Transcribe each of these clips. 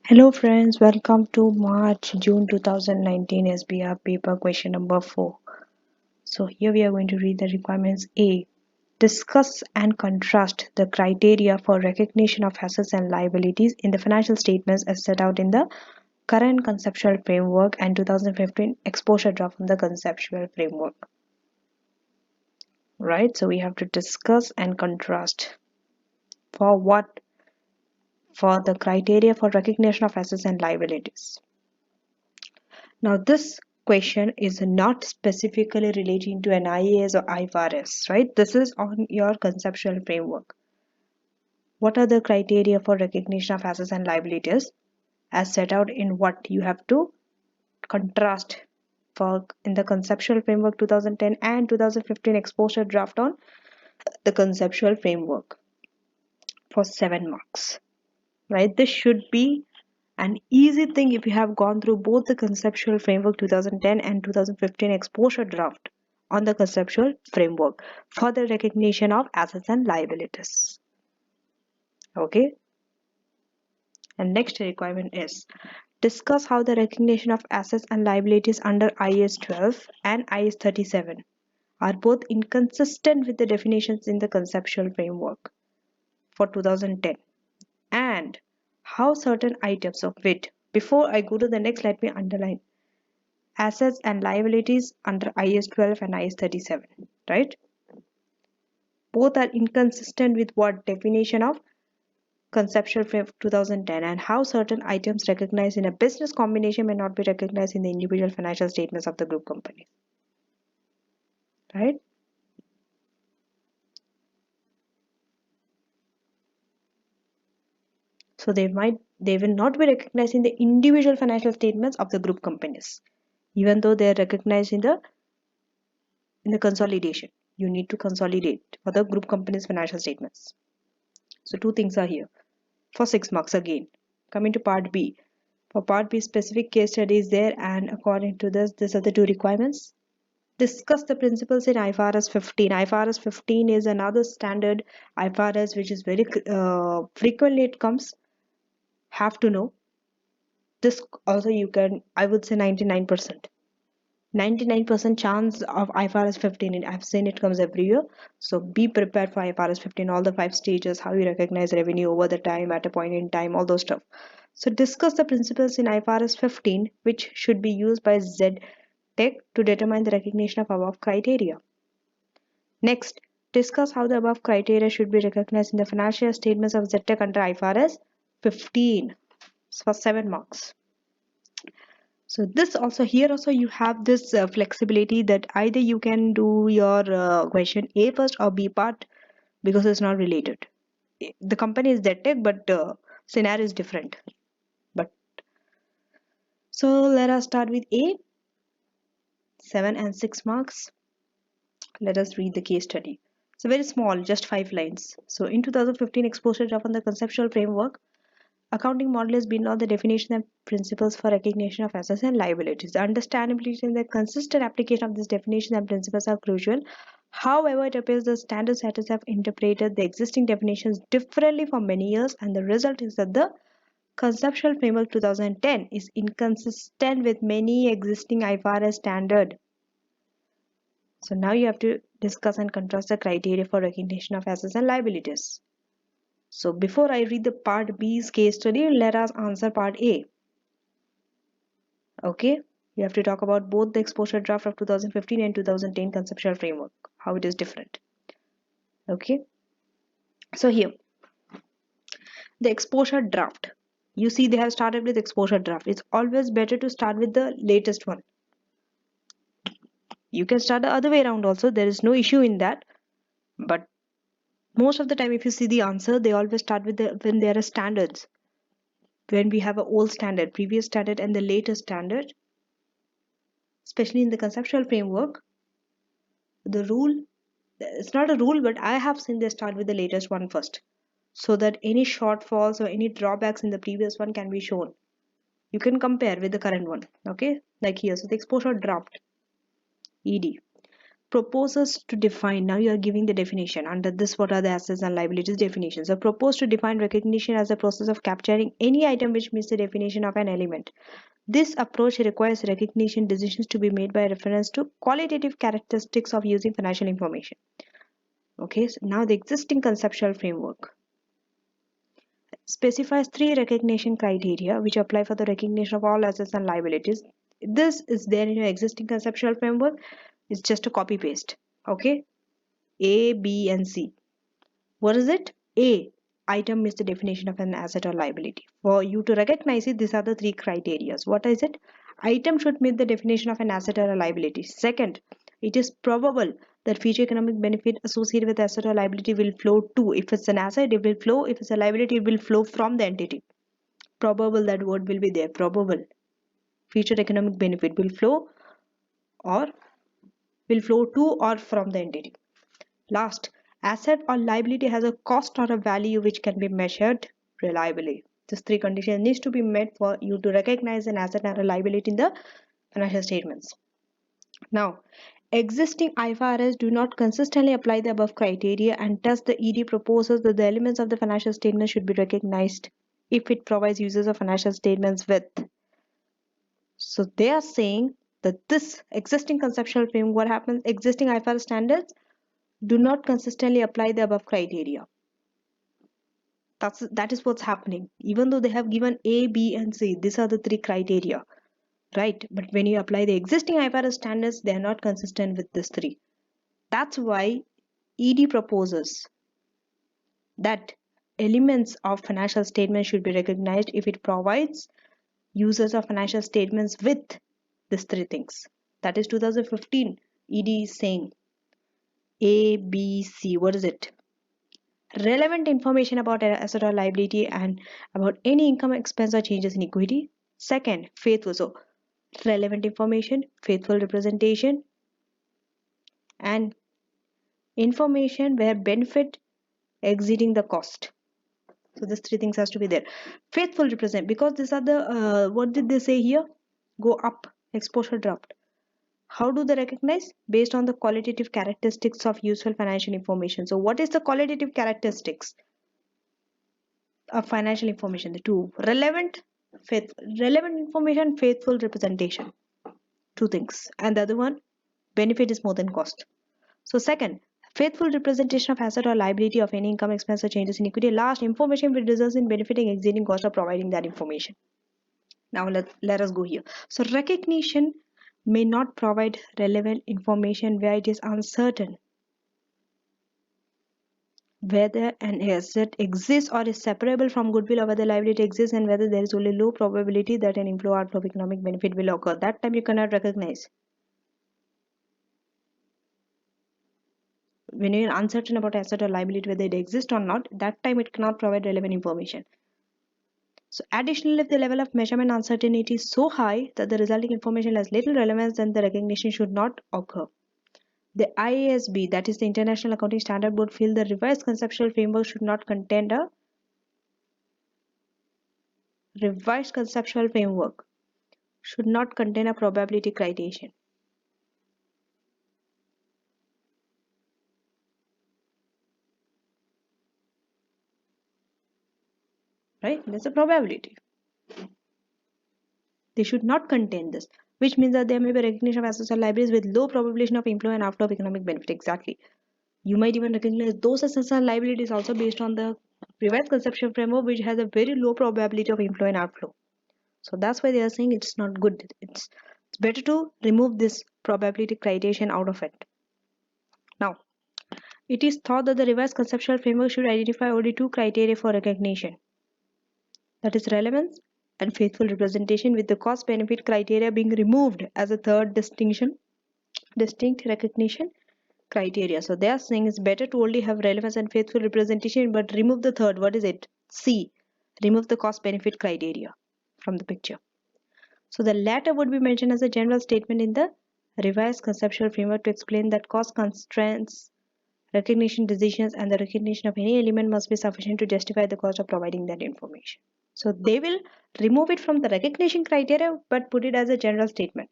Hello friends, welcome to March-June 2019 SBR paper question number 4. So here we are going to read the requirements. A. Discuss and contrast the criteria for recognition of assets and liabilities in the financial statements as set out in the current conceptual framework and 2015 exposure draft on the conceptual framework. Right, so we have to discuss and contrast. For what? For the criteria for recognition of assets and liabilities. Now this question is not specifically relating to an IAS or IFRS, right? This is on your conceptual framework. What are the criteria for recognition of assets and liabilities as set out in what you have to contrast for in the conceptual framework 2010 and 2015 exposure draft on the conceptual framework for 7 marks, right? This should be an easy thing if you have gone through both the conceptual framework 2010 and 2015 exposure draft on the conceptual framework for the recognition of assets and liabilities. Okay. And next requirement is discuss how the recognition of assets and liabilities under IAS 12 and IAS 37 are both inconsistent with the definitions in the conceptual framework for 2010 and how certain items of it. Before I go to the next, let me underline assets and liabilities under IAS 12 and IAS 37, right? Both are inconsistent with what definition of conceptual frame 2010 and how certain items recognized in a business combination may not be recognized in the individual financial statements of the group company, right? So they will not be recognized in the individual financial statements of the group companies, even though they are recognized in the consolidation. You need to consolidate for the group company's financial statements. So two things are here for 6 marks again. Coming to part B. For part B, specific case study is there, and according to this, these are the two requirements. Discuss the principles in IFRS 15. IFRS 15 is another standard IFRS which is very frequently it comes. Have to know. This also you can, I would say 99%. 99% chance of IFRS 15. I've seen it comes every year. So be prepared for IFRS 15, all the 5 stages, how you recognize revenue over the time, at a point in time, all those stuff. So discuss the principles in IFRS 15 which should be used by ZTech to determine the recognition of above criteria. Next, discuss how the above criteria should be recognized in the financial statements of ZTech under IFRS 15 for 7 marks. So this also here also you have this flexibility that either you can do your question A first or B part because it's not related. The company is ZTech but scenario is different. But so let us start with A, 7 and 6 marks. Let us read the case study. It's very small, just 5 lines. So in 2015 exposure draft on the conceptual framework, accounting model is beyond the definition and principles for recognition of assets and liabilities. The understandability and the consistent application of these definitions and principles are crucial. However, it appears the standard setters have interpreted the existing definitions differently for many years, and the result is that the conceptual framework 2010 is inconsistent with many existing IFRS standard. So now you have to discuss and contrast the criteria for recognition of assets and liabilities. So before I read the part B's case study, let us answer part A. Okay, you have to talk about both the exposure draft of 2015 and 2010 conceptual framework, how it is different. Okay, so here the exposure draft, you see they have started with exposure draft. It's always better to start with the latest one. You can start the other way around also, there is no issue in that, but most of the time if you see the answer, they always start with when there are standards, when we have an old standard, previous standard and the latest standard. Especially in the conceptual framework, the rule, it's not a rule, but I have seen they start with the latest one first, so that any shortfalls or any drawbacks in the previous one can be shown. You can compare with the current one. Okay, like here, so the exposure draft, ED. proposes to define, now you are giving the definition under this, what are the assets and liabilities definitions. So propose to define recognition as a process of capturing any item which meets the definition of an element. This approach requires recognition decisions to be made by reference to qualitative characteristics of using financial information. Okay, so now the existing conceptual framework specifies three recognition criteria which apply for the recognition of all assets and liabilities. This is there in your existing conceptual framework. It's just a copy paste. Okay, A, B, and C. What is it? A, item is the definition of an asset or liability. For you to recognize it, these are the three criteria. What is it? Item should meet the definition of an asset or a liability. Second, it is probable that future economic benefit associated with asset or liability will flow to. If it's an asset, it will flow. If it's a liability, it will flow from the entity. Probable, that word will be there. Probable. Future economic benefit will flow to or from the entity. Last, asset or liability has a cost or a value which can be measured reliably. These three conditions needs to be met for you to recognize an asset and a liability in the financial statements. Now, existing IFRS do not consistently apply the above criteria, and thus the ED proposes that the elements of the financial statement should be recognized if it provides users of financial statements with. So they are saying that this existing conceptual framework, what happens, existing IFRS standards do not consistently apply the above criteria. That is what's happening. Even though they have given A, B, and C, these are the three criteria, right? But when you apply the existing IFRS standards, they are not consistent with these three. That's why ED proposes that elements of financial statements should be recognized if it provides users of financial statements with these three things. That is 2015 ED is saying A, B, C. What is it? Relevant information about an asset or liability and about any income, expense, or changes in equity. Second, faithful. So relevant information, faithful representation, and information where benefit exceeding the cost. So these three things has to be there. Faithful represent, because these are the what did they say here? Go up, exposure dropped. How do they recognize? Based on the qualitative characteristics of useful financial information. So what is the qualitative characteristics of financial information? The two, relevant information, faithful representation. Two things. And the other one, benefit is more than cost. So second, faithful representation of asset or liability of any income, expense, or changes in equity. Last, information which results in benefiting exceeding cost of providing that information. Now let us go here. So recognition may not provide relevant information where it is uncertain whether an asset exists or is separable from goodwill, or whether liability exists, and whether there is only low probability that an inflow or outflow of economic benefit will occur. That time you cannot recognize. When you are uncertain about asset or liability whether it exists or not, that time it cannot provide relevant information. So additionally, if the level of measurement uncertainty is so high that the resulting information has little relevance, then the recognition should not occur. The IASB, that is the International Accounting Standard Board, feel the revised conceptual framework should not contain a probability criterion. Right? There's a probability. They should not contain this, which means that there may be recognition of assets or liabilities with low probability of inflow and outflow of economic benefit. Exactly. You might even recognize those assets and liabilities also based on the revised conceptual framework, which has a very low probability of inflow and outflow. So that's why they are saying it's not good. It's better to remove this probability criterion out of it. Now, it is thought that the revised conceptual framework should identify only two criteria for recognition. That is relevance and faithful representation, with the cost benefit criteria being removed as a third distinct recognition criteria. So they are saying it's better to only have relevance and faithful representation, but remove the third. What is it? C. Remove the cost benefit criteria from the picture. So the latter would be mentioned as a general statement in the revised conceptual framework to explain that cost constraints, recognition decisions, and the recognition of any element must be sufficient to justify the cost of providing that information. So they will remove it from the recognition criteria but put it as a general statement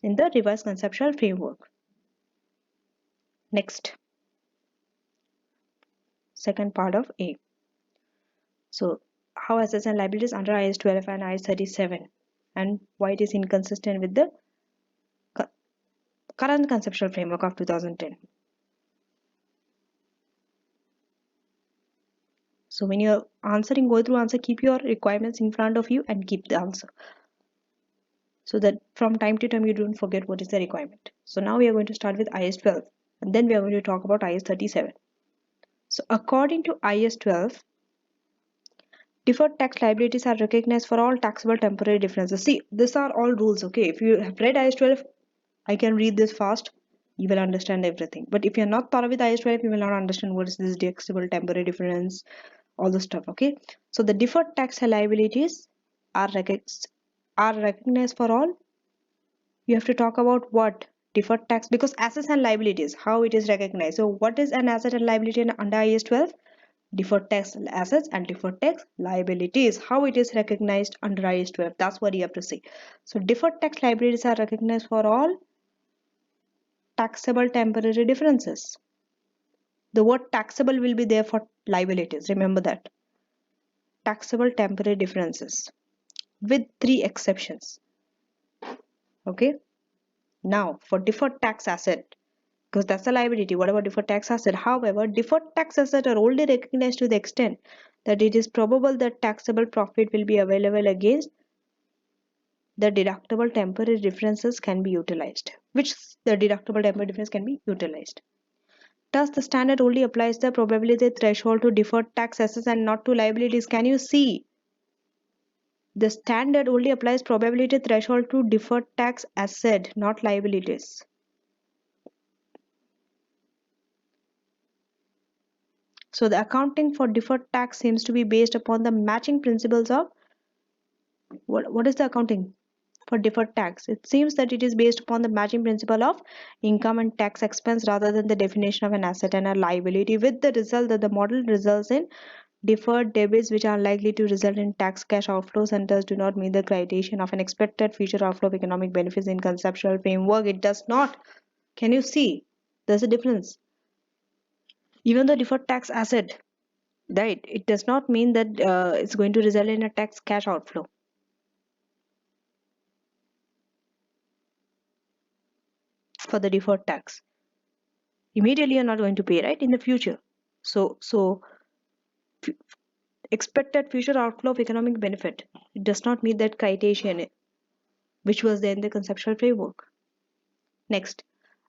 in the revised conceptual framework. Next, second part of A. So, how assets and liabilities under IAS 12 and IAS 37, and why it is inconsistent with the current conceptual framework of 2010. So when you're answering, go through answer, keep your requirements in front of you and keep the answer, so that from time to time you don't forget what is the requirement. So now we are going to start with IAS 12, and then we are going to talk about IAS 37. So according to IAS 12, deferred tax liabilities are recognized for all taxable temporary differences. See, these are all rules, okay? If you have read IAS 12, I can read this fast, you will understand everything. But if you're not thorough with IAS 12, you will not understand what is this taxable temporary difference, all the stuff, okay? So the deferred tax liabilities are recognized for all. You have to talk about what deferred tax, because assets and liabilities, how it is recognized. So what is an asset and liability under IAS 12? Deferred tax assets and deferred tax liabilities, how it is recognized under IAS 12. That's what you have to see. So deferred tax liabilities are recognized for all taxable temporary differences. The word taxable will be there for liabilities, remember that. Taxable temporary differences with 3 exceptions. Okay, now for deferred tax asset, because that's a liability, what about deferred tax asset? However, deferred tax assets are only recognized to the extent that it is probable that taxable profit will be available against the deductible temporary differences can be utilized, which the deductible temporary difference can be utilized. Thus, the standard only applies the probability threshold to deferred tax assets and not to liabilities. Can you see? The standard only applies probability threshold to deferred tax asset, not liabilities. So the accounting for deferred tax seems to be based upon the matching principles of what is the accounting for deferred tax? It seems that it is based upon the matching principle of income and tax expense rather than the definition of an asset and a liability, with the result that the model results in deferred debits which are likely to result in tax cash outflows and thus do not meet the criterion of an expected future outflow of economic benefits in conceptual framework. It does not. Can you see? There's a difference. Even though deferred tax asset, right, it does not mean that it's going to result in a tax cash outflow. For the deferred tax, immediately you're not going to pay, right, in the future. So expected future outflow of economic benefit, it does not meet that criterion which was there in the conceptual framework. Next,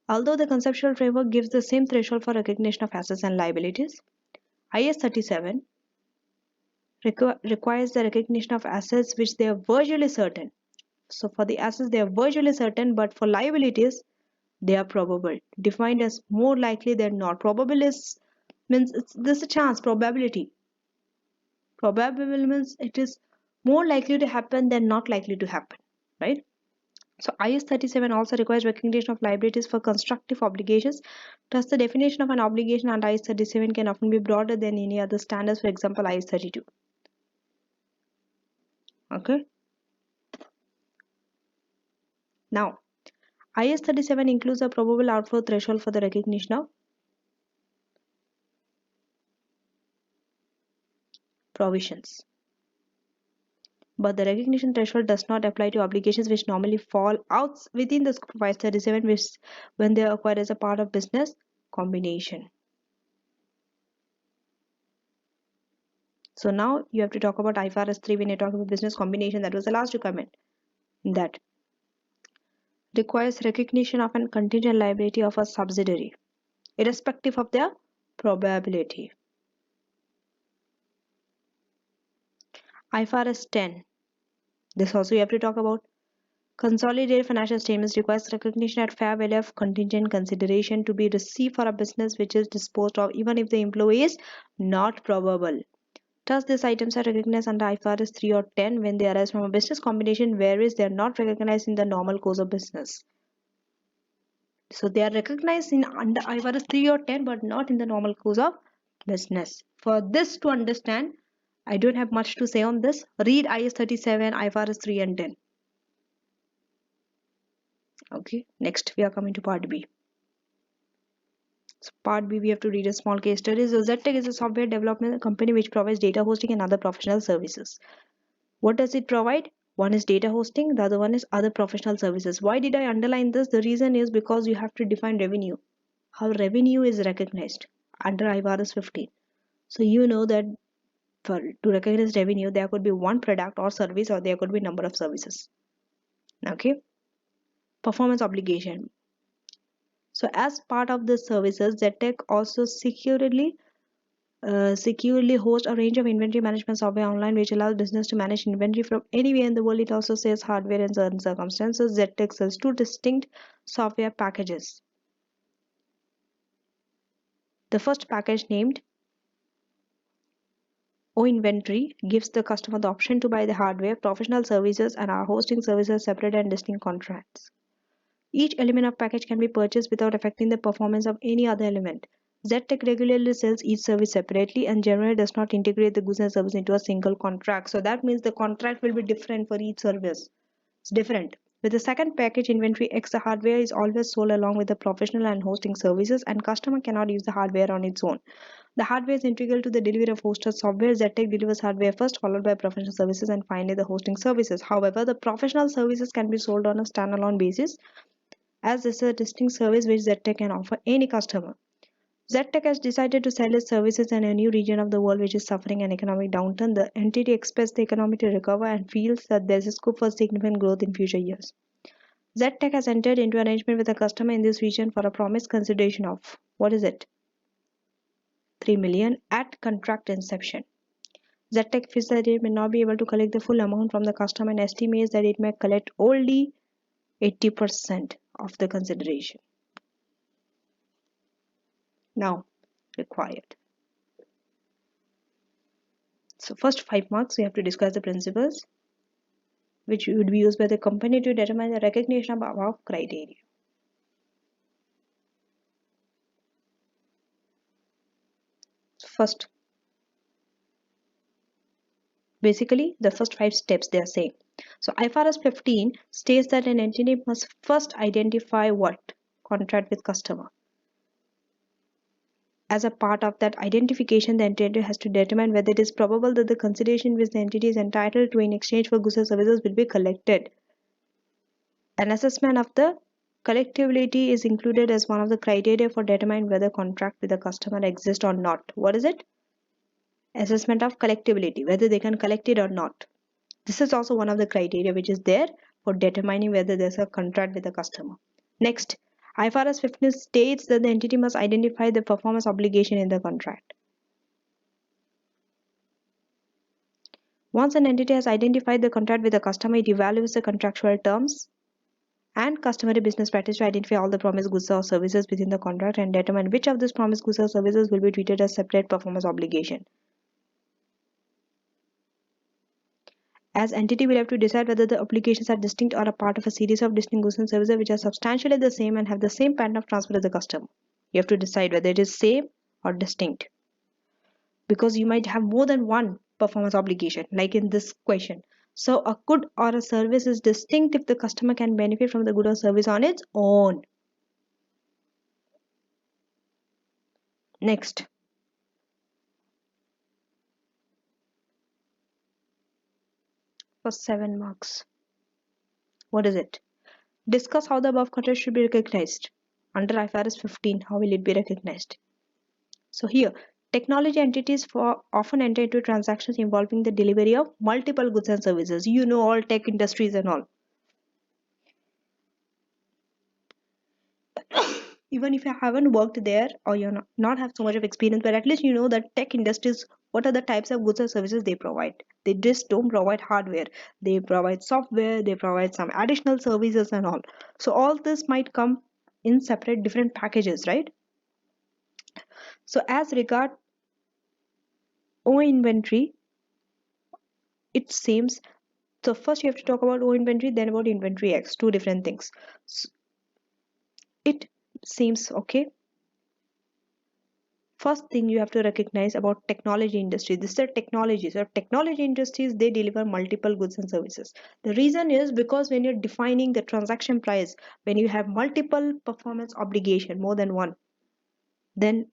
although the conceptual framework gives the same threshold for recognition of assets and liabilities, IAS 37 requires the recognition of assets which they are virtually certain. So for the assets they are virtually certain, but for liabilities they are probable, defined as more likely than not. Probable means there's a chance, probability. Probable means it is more likely to happen than not likely to happen, right? So IAS 37 also requires recognition of liabilities for constructive obligations. Thus, the definition of an obligation under IAS 37 can often be broader than any other standards, for example, IAS 32. Okay. Now, IAS 37 includes a probable outflow threshold for the recognition of provisions. But the recognition threshold does not apply to obligations which normally fall out within the scope of IAS 37 when they are acquired as a part of business combination. So now you have to talk about IFRS 3 when you talk about business combination. That was the last requirement. That requires recognition of a contingent liability of a subsidiary, irrespective of their probability. IFRS 10. This also you have to talk about. Consolidated financial statements requires recognition at fair value of contingent consideration to be received for a business which is disposed of, even if the employee is not probable. Thus, these items are recognized under IFRS 3 or 10 when they arise from a business combination, whereas they are not recognized in the normal course of business. So they are recognized in under IFRS 3 or 10, but not in the normal course of business. For this to understand, I don't have much to say on this. Read IAS 37, IFRS 3 and 10. Okay, next we are coming to part B. So part B, we have to read a small case study. So ZTech is a software development company which provides data hosting and other professional services. What does it provide? One is data hosting, the other one is other professional services. Why did I underline this? The reason is because you have to define revenue. How revenue is recognized under IFRS 15. So you know that to recognize revenue, there could be one product or service, or there could be number of services. Okay. Performance obligation. So as part of the services, ZTech also securely host a range of inventory management software online which allows business to manage inventory from anywhere in the world. It also sells hardware in certain circumstances. ZTech sells two distinct software packages. The first package, named O Inventory, gives the customer the option to buy the hardware, professional services, and our hosting services separate and distinct contracts. Each element of package can be purchased without affecting the performance of any other element. ZTech regularly sells each service separately and generally does not integrate the goods and service into a single contract. So that means the contract will be different for each service. It's different. With the second package, Inventory X, the hardware is always sold along with the professional and hosting services, and customer cannot use the hardware on its own. The hardware is integral to the delivery of hosted software. ZTech delivers hardware first, followed by professional services, and finally the hosting services. However, the professional services can be sold on a standalone basis, as this is a distinct service which ZTech can offer any customer. ZTech has decided to sell its services in a new region of the world which is suffering an economic downturn. The entity expects the economy to recover and feels that there is a scope for significant growth in future years. ZTech has entered into arrangement with a customer in this region for a promised consideration of, what is it? 3 million at contract inception. ZTech feels that it may not be able to collect the full amount from the customer and estimates that it may collect only 80% of the consideration. Now required. So first 5 marks, we have to discuss the principles which would be used by the company to determine the recognition of above criteria. First, basically the first 5 steps they are saying. So IFRS 15 states that an entity must first identify what? Contract with customer. As a part of that identification, the entity has to determine whether it is probable that the consideration which the entity is entitled to in exchange for goods or services will be collected. An assessment of the collectability is included as one of the criteria for determining whether contract with the customer exists or not. What is it? Assessment of collectability, whether they can collect it or not. This is also one of the criteria which is there for determining whether there's a contract with the customer. Next, IFRS 15 states that the entity must identify the performance obligation in the contract. Once an entity has identified the contract with the customer, it evaluates the contractual terms and customary business practice to identify all the promised goods or services within the contract and determine which of these promised goods or services will be treated as separate performance obligation. As entity will have to decide whether the obligations are distinct or a part of a series of distinct goods and services which are substantially the same and have the same pattern of transfer to the customer. You have to decide whether it is same or distinct, because you might have more than one performance obligation, like in this question. So a good or a service is distinct if the customer can benefit from the good or service on its own. Next, for 7 marks, what is it? Discuss how the above contract should be recognized. Under IFRS 15, how will it be recognized? So here, technology entities often enter into transactions involving the delivery of multiple goods and services. You know, all tech industries and all. Even if you haven't worked there or you're not have so much of experience, but at least you know that tech industries, what are the types of goods or services they provide. They just don't provide hardware. They provide software, they provide some additional services and all. So all this might come in separate different packages, right? So as regard O inventory, it seems, so first you have to talk about O inventory, then about inventory X, two different things. So it seems okay. First thing you have to recognize about technology industry, this is a technology. So technology industries, they deliver multiple goods and services. The reason is because when you're defining the transaction price, when you have multiple performance obligation, more than one, then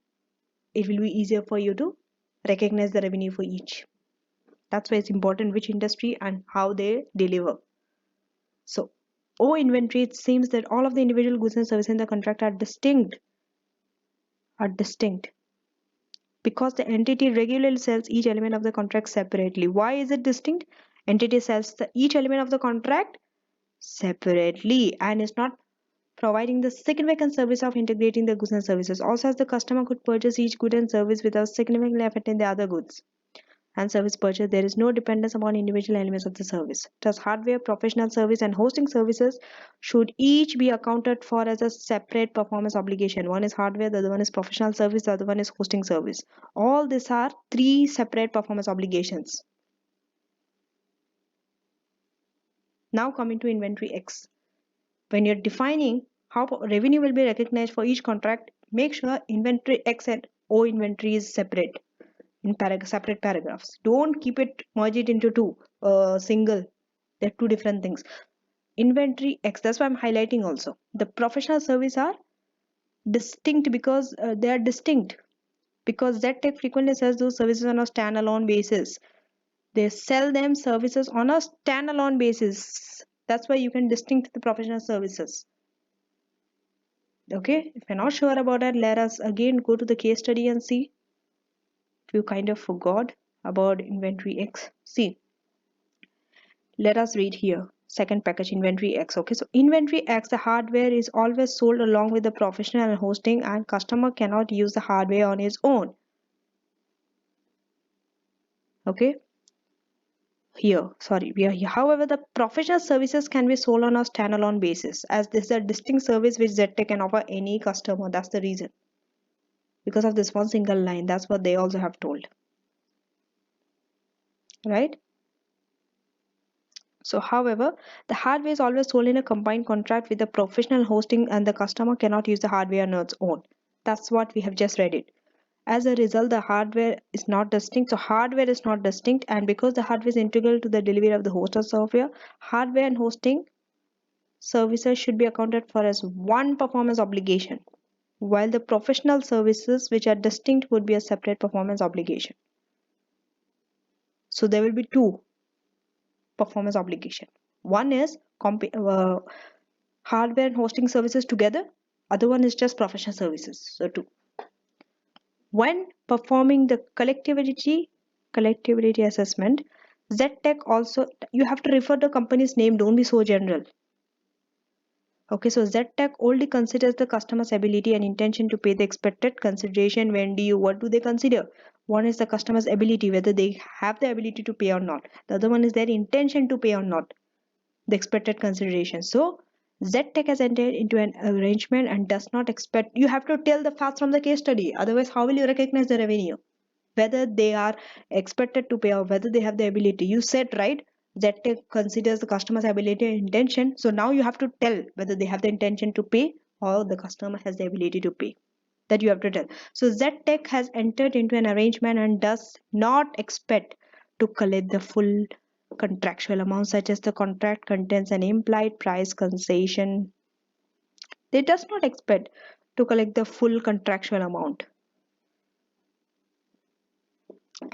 it will be easier for you to recognize the revenue for each. That's why it's important which industry and how they deliver. So, O inventory, it seems that all of the individual goods and services in the contract are distinct because the entity regularly sells each element of the contract separately. Why is it distinct? Entity sells each element of the contract separately and is not providing the significant service of integrating the goods and services. Also, as the customer could purchase each good and service without significantly affecting the other goods and service purchase, there is no dependence upon individual elements of the service. Thus, hardware, professional service, and hosting services should each be accounted for as a separate performance obligation. One is hardware, the other one is professional service, the other one is hosting service. All these are three separate performance obligations. Now coming to inventory X. When you're defining how revenue will be recognized for each contract, make sure inventory X and O inventory is separate in separate paragraphs. Don't keep it merge it into two single. They're two different things. Inventory X, that's why I'm highlighting also. The professional service are distinct because they are distinct because ZTech frequently sells those services on a standalone basis. They sell them services on a standalone basis. That's why you can distinct the professional services. Okay, if you're not sure about that, let us again go to the case study and see if you kind of forgot about inventory X. See, let us read here. Second package, inventory X. Okay, so inventory X, the hardware is always sold along with the professional and hosting, and customer cannot use the hardware on his own. Okay, here, sorry, we are here. However, the professional services can be sold on a standalone basis, as this is a distinct service which ZTech can offer any customer. That's the reason. Because of this one single line, that's what they also have told. Right? So, however, the hardware is always sold in a combined contract with the professional hosting and the customer cannot use the hardware on its own. That's what we have just read it. As a result, the hardware is not distinct. So, hardware is not distinct, and because the hardware is integral to the delivery of the hosted software, hardware and hosting services should be accounted for as one performance obligation, while the professional services, which are distinct, would be a separate performance obligation. So, there will be two performance obligation. One is hardware and hosting services together. Other one is just professional services. So two. When performing the collectivity assessment, ZTech also, you have to refer the company's name. Don't be so general. Okay, so ZTech only considers the customer's ability and intention to pay the expected consideration. What do they consider? One is the customer's ability, whether they have the ability to pay or not. The other one is their intention to pay or not, the expected consideration. So ZTech has entered into an arrangement and does not expect, you have to tell the facts from the case study. Otherwise, how will you recognize the revenue? Whether they are expected to pay or whether they have the ability. You said, right? ZTech considers the customer's ability and intention. So now you have to tell whether they have the intention to pay or the customer has the ability to pay. That you have to tell. So ZTech has entered into an arrangement and does not expect to collect the full contractual amount, such as the contract contains an implied price concession. They does not expect to collect the full contractual amount.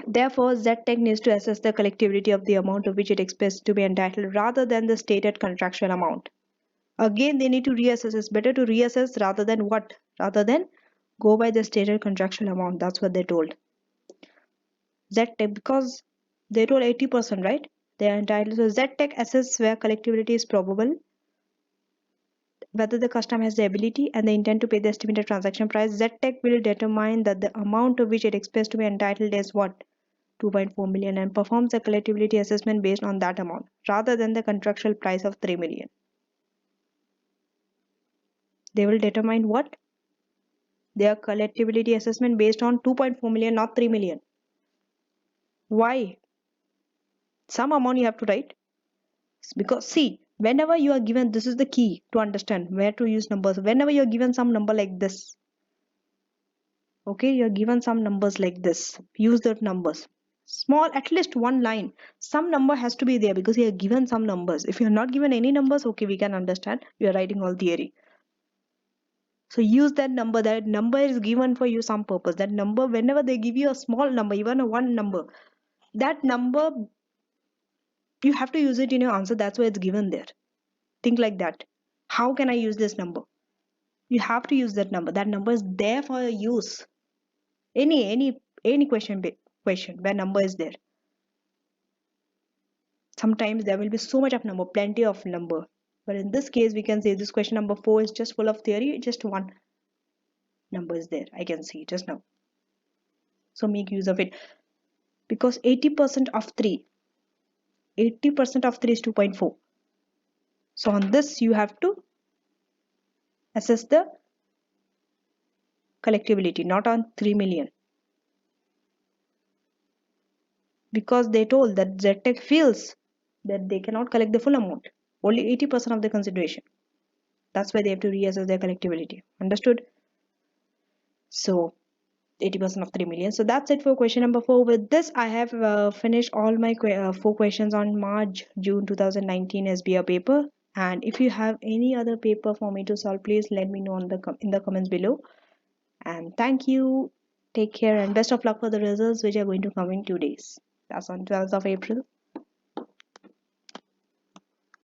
Therefore, ZTech needs to assess the collectibility of the amount of which it expects to be entitled rather than the stated contractual amount. Again, they need to reassess. It's better to reassess rather than what? Rather than go by the stated contractual amount. That's what they told. ZTech, because they told 80%, right? They are entitled. So ZTech assess where collectibility is probable, whether the customer has the ability and the intent to pay the estimated transaction price. ZTech will determine that the amount of which it expects to be entitled is what? 2.4 million, and performs a collectibility assessment based on that amount rather than the contractual price of 3 million. They will determine what? Their collectibility assessment based on 2.4 million, not 3 million. Why? Some amount you have to write. Because see, whenever you are given, this is the key to understand where to use numbers. Whenever you're given some number like this, okay, you're given some numbers like this, use those numbers. Small, at least one line, some number has to be there because you're given some numbers. If you're not given any numbers, okay, we can understand you're writing all theory. So use that number. That number is given for you some purpose. That number, whenever they give you a small number, even a one number, that number, you have to use it in your answer. That's why it's given there. Think like that. How can I use this number? You have to use that number. That number is there for your use. Any question where number is there. Sometimes there will be so much of number, plenty of number. But in this case, we can say this question number 4 is just full of theory. Just one number is there. I can see just now. So make use of it. Because 80% of 3 is 2.4. So on this you have to assess the collectability, not on 3 million. Because they told that ZTech feels that they cannot collect the full amount, only 80% of the consideration. That's why they have to reassess their collectability. Understood? So 80% of 3 million. So that's it for question number 4. With this, I have finished all my 4 questions on March June 2019 SBR paper. And if you have any other paper for me to solve, please let me know in the comments below. And thank you. Take care and best of luck for the results which are going to come in 2 days. That's on 12th of April.